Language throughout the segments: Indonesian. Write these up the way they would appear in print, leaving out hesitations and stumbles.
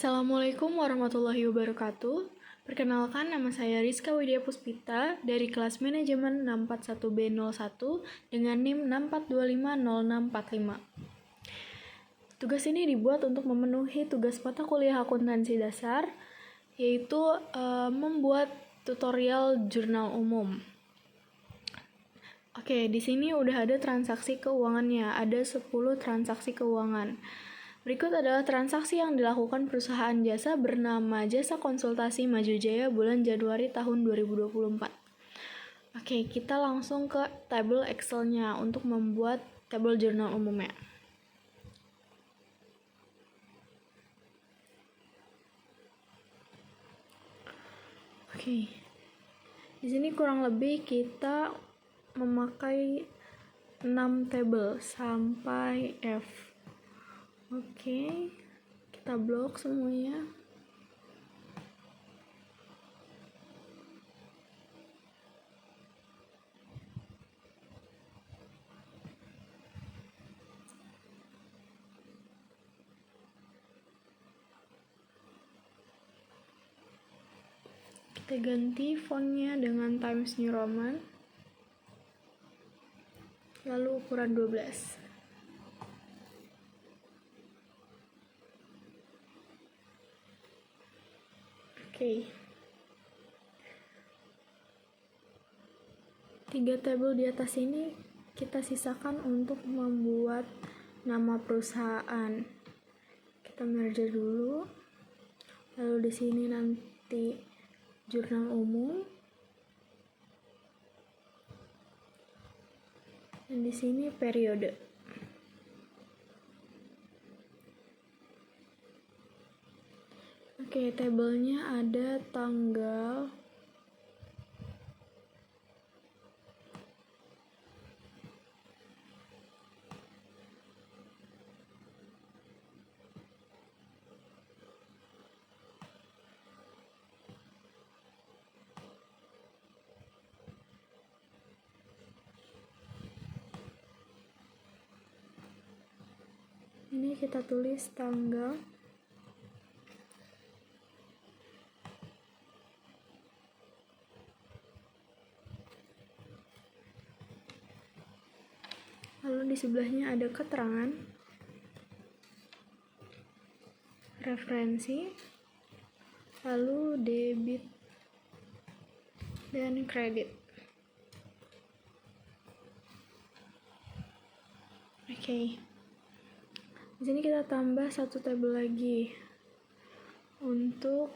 Assalamualaikum warahmatullahi wabarakatuh. Perkenalkan, nama saya Rizka Widya Puspita dari kelas manajemen 641B01 dengan NIM 6425045. Tugas ini dibuat untuk memenuhi tugas mata kuliah akuntansi dasar, yaitu membuat tutorial jurnal umum. Oke, di sini udah ada transaksi keuangannya, ada 10 transaksi keuangan. Berikut adalah transaksi yang dilakukan perusahaan jasa bernama Jasa Konsultasi Maju Jaya bulan Januari tahun 2024. Oke, kita langsung ke tabel Excel-nya untuk membuat tabel jurnal umumnya. Oke. Di sini kurang lebih kita memakai 6 tabel sampai F. Oke, kita blok semuanya. Kita ganti fontnya dengan Times New Roman, lalu ukuran 12. Oke. 3 tabel di atas ini kita sisakan untuk membuat nama perusahaan. Kita merge dulu. Lalu di sini nanti jurnal umum. Dan di sini periode. Oke, tabelnya ada tanggal, ini kita tulis tanggal, lalu di sebelahnya ada keterangan, referensi, lalu debit dan kredit. Oke. Di sini kita tambah 1 tabel lagi untuk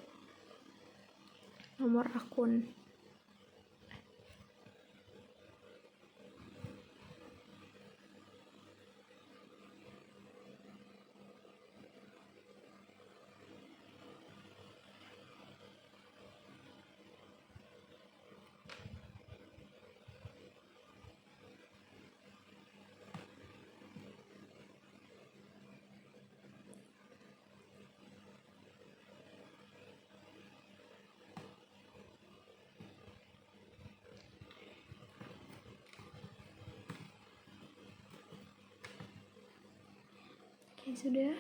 nomor akun. Oke, sudah.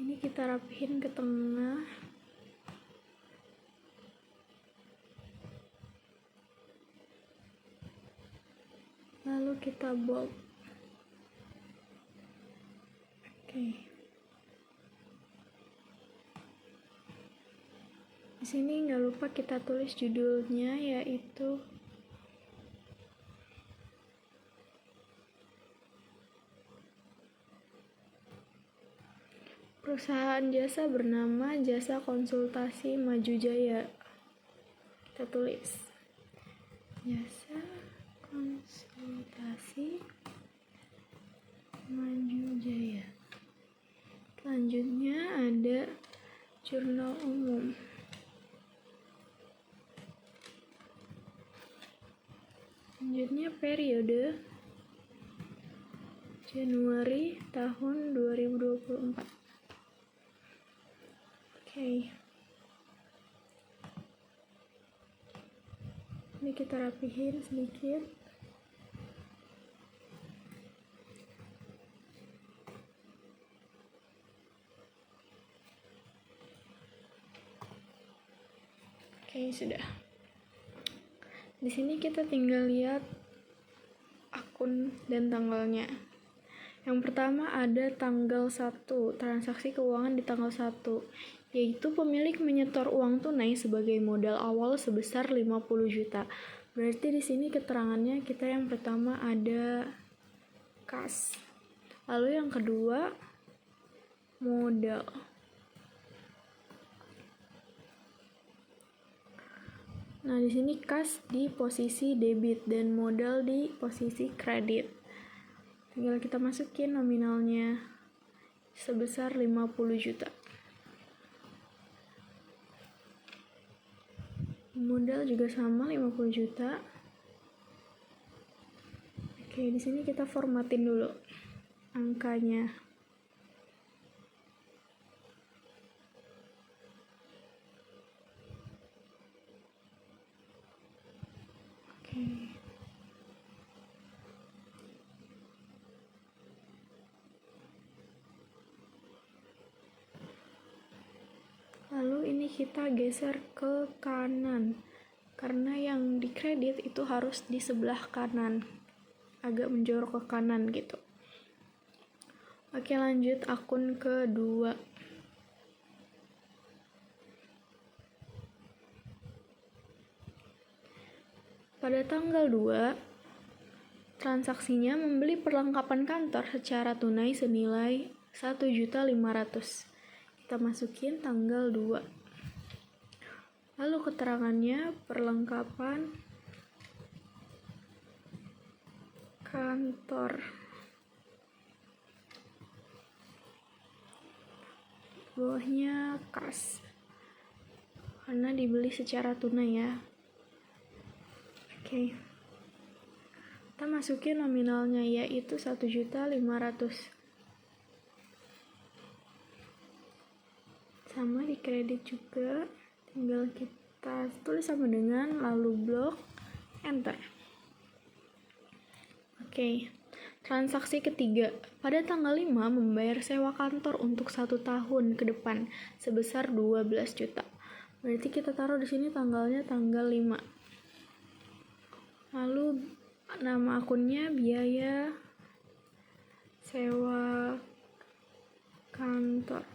Ini kita rapihin ke tengah. Lalu kita bold. Oke. Di sini nggak lupa kita tulis judulnya, yaitu perusahaan jasa bernama Jasa Konsultasi Maju Jaya. Kita tulis Jasa Konsultasi Maju Jaya. Selanjutnya ada jurnal umum. Selanjutnya periode Januari tahun 2024. Oke. Ini kita rapihin sedikit. Oke, sudah. Di sini kita tinggal lihat akun dan tanggalnya. Yang pertama ada tanggal 1, transaksi keuangan di tanggal 1, yaitu pemilik menyetor uang tunai sebagai modal awal sebesar 50 juta. Berarti di sini keterangannya kita yang pertama ada kas. Lalu yang kedua modal. Nah, di sini kas di posisi debit dan modal di posisi kredit. Tinggal kita masukin nominalnya sebesar 50 juta. Modal juga sama 50 juta. Oke, di sini kita formatin dulu angkanya. Oke. Lalu ini kita geser ke kanan, karena yang dikredit itu harus di sebelah kanan, agak menjorok ke kanan gitu. Oke, lanjut akun kedua. Pada tanggal 2, transaksinya membeli perlengkapan kantor secara tunai senilai 1.500.000. Kita masukin tanggal 2. Lalu keterangannya perlengkapan kantor. Bawahnya kas. Karena dibeli secara tunai ya. Oke. Kita masukin nominalnya yaitu 1.500.000. Sama di kredit juga, tinggal kita tulis sama dengan lalu blok enter. Oke. Transaksi ketiga, pada tanggal 5 membayar sewa kantor untuk 1 tahun ke depan sebesar 12 juta. Berarti kita taruh di sini tanggalnya tanggal 5. Lalu nama akunnya biaya sewa kantor.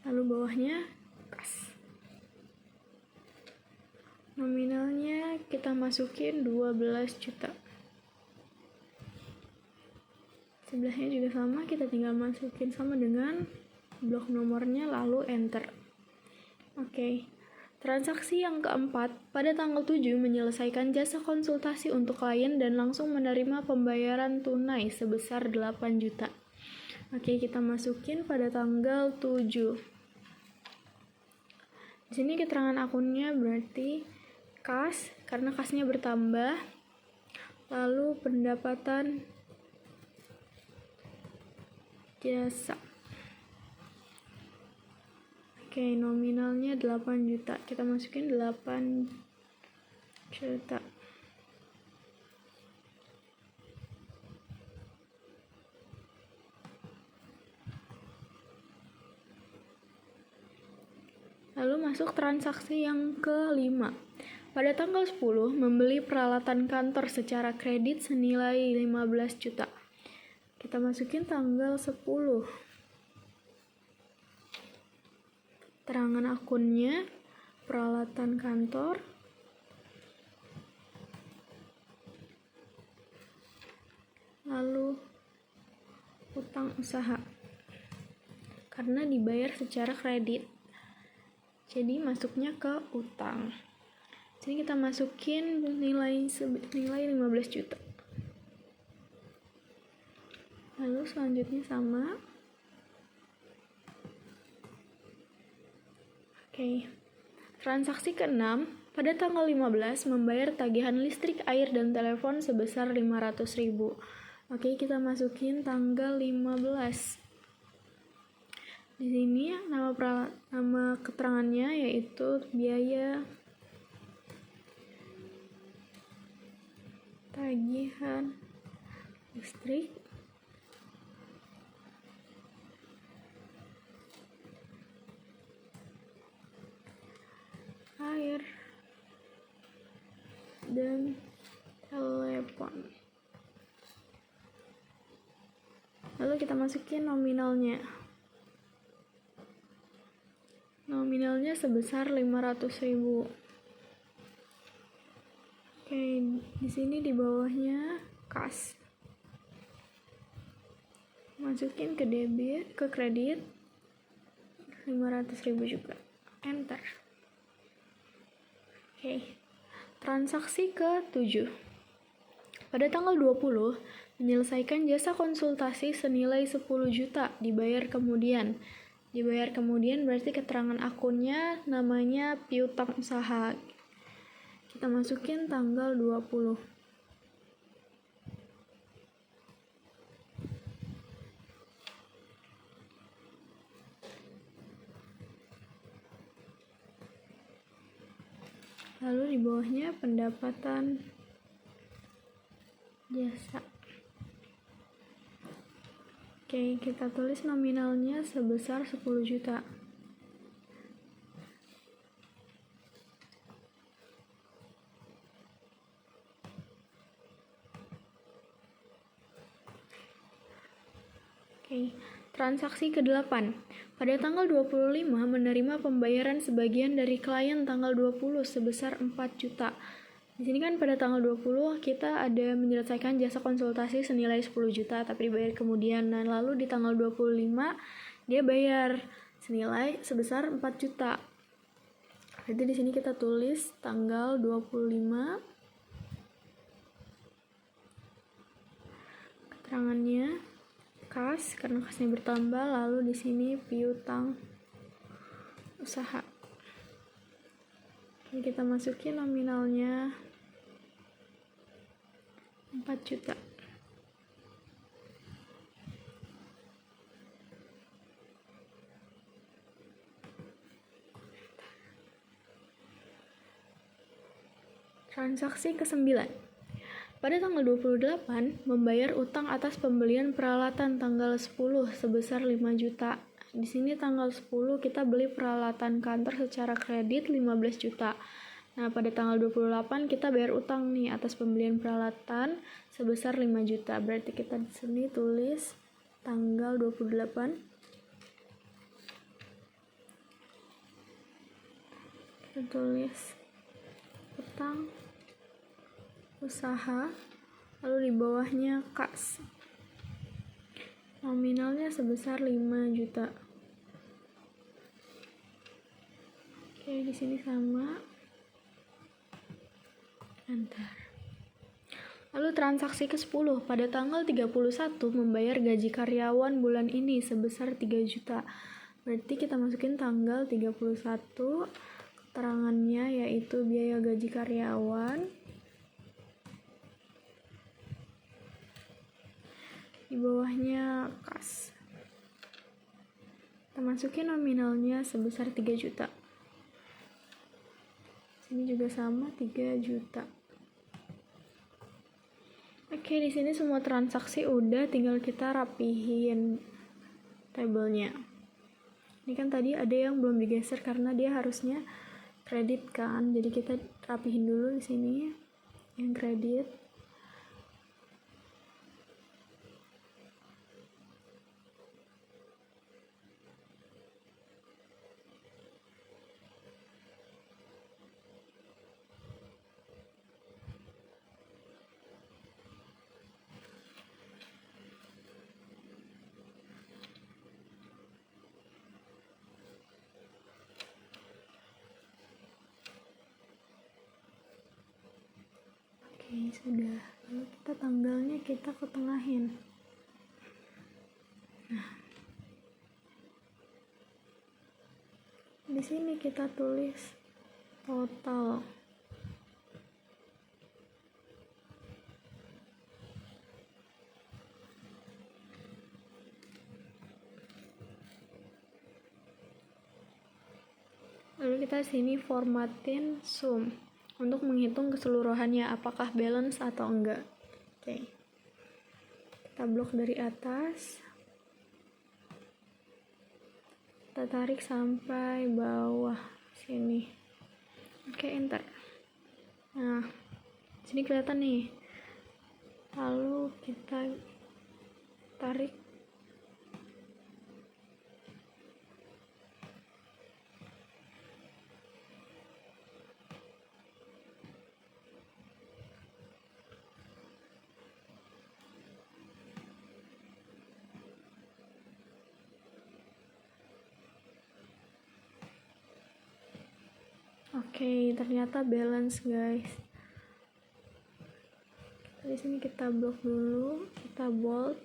Lalu bawahnya kas. Nominalnya kita masukin 12 juta. Sebelahnya juga sama, kita tinggal masukin sama dengan blok nomornya lalu enter. Oke. Transaksi yang keempat, pada tanggal 7 menyelesaikan jasa konsultasi untuk klien dan langsung menerima pembayaran tunai sebesar 8 juta. Oke, kita masukin pada tanggal 7. Di sini keterangan akunnya berarti kas, karena kasnya bertambah. Lalu pendapatan jasa. Oke, nominalnya 8 juta. Kita masukin 8 juta. Lalu masuk transaksi yang kelima. Pada tanggal 10, membeli peralatan kantor secara kredit senilai 15 juta. Kita masukin tanggal 10. Terangan akunnya, peralatan kantor. Lalu utang usaha. Karena dibayar secara kredit. Jadi masuknya ke utang. Sini kita masukin nilai 15 juta. Lalu selanjutnya sama. Oke. Transaksi ke-6, pada tanggal 15 membayar tagihan listrik, air, dan telepon sebesar 500.000. Oke, kita masukin tanggal 15. Di sini nama keterangannya yaitu biaya tagihan listrik, air, dan telepon. Lalu kita masukin nominalnya. Nominalnya sebesar 500.000. Oke, di sini di bawahnya kas. Masukin ke debit, ke kredit 500.000 juga. Enter. Oke. Transaksi ke-7. Pada tanggal 20, menyelesaikan jasa konsultasi senilai 10 juta, dibayar kemudian. Dibayar kemudian berarti keterangan akunnya namanya piutang usaha. Kita masukin tanggal 20. Lalu di bawahnya pendapatan jasa. Oke, kita tulis nominalnya sebesar 10 juta. Oke, transaksi ke-8. Pada tanggal 25 menerima pembayaran sebagian dari klien tanggal 20 sebesar 4 juta. Di sini kan pada tanggal 20 kita ada menyelesaikan jasa konsultasi senilai 10 juta tapi dibayar kemudian. Nah, lalu di tanggal 25 dia bayar senilai sebesar 4 juta. Jadi di sini kita tulis tanggal 25. Keterangannya kas karena kasnya bertambah, lalu di sini piutang usaha. Oke, kita masukin nominalnya 4 juta. Transaksi ke-9. Pada tanggal 28, membayar utang atas pembelian peralatan tanggal 10 sebesar 5 juta. Di sini tanggal 10 kita beli peralatan kantor secara kredit 15 juta. Nah, pada tanggal 28 kita bayar utang nih atas pembelian peralatan sebesar 5 juta. Berarti kita di sini tulis tanggal 28. Kita tulis utang usaha, lalu di bawahnya kas. Nominalnya sebesar 5 juta. Oke, di sini sama. Enter. Lalu transaksi ke-10. Pada tanggal 31 membayar gaji karyawan bulan ini sebesar 3 juta. Berarti kita masukin tanggal 31. Keterangannya yaitu biaya gaji karyawan. Di bawahnya kas. Kita masukin nominalnya sebesar 3 juta. Sini juga sama 3 juta. Oke, di sini semua transaksi udah, tinggal kita rapihin tabelnya. Ini kan tadi ada yang belum digeser karena dia harusnya kredit kan. Jadi kita rapihin dulu di sini yang kredit. Oke, sudah. Lalu kita tanggalnya kita ketengahin. Nah, di sini kita tulis total. Lalu kita sini formatin sum untuk menghitung keseluruhannya apakah balance atau enggak. Oke. Kita blok dari atas. Kita tarik sampai bawah sini. Oke, enter. Nah, sini kelihatan nih. Lalu kita tarik. Oke, ternyata balance guys. Di sini kita blok dulu, kita bold.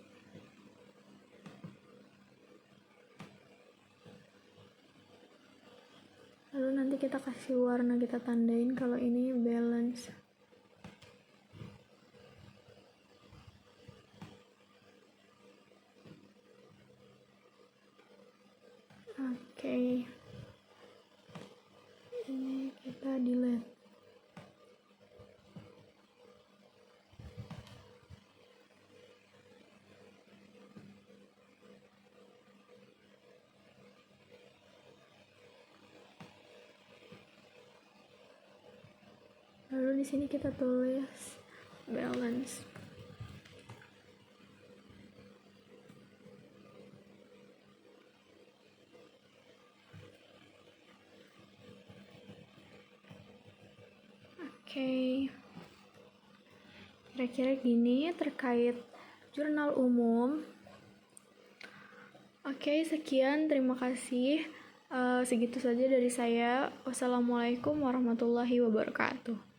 Lalu nanti kita kasih warna, kita tandain kalau ini balance. Oke. Ini kita delete. Lalu di sini kita tulis balance. Oke. Kira-kira gini terkait jurnal umum. Oke, sekian, terima kasih. Segitu saja dari saya. Wassalamualaikum warahmatullahi wabarakatuh.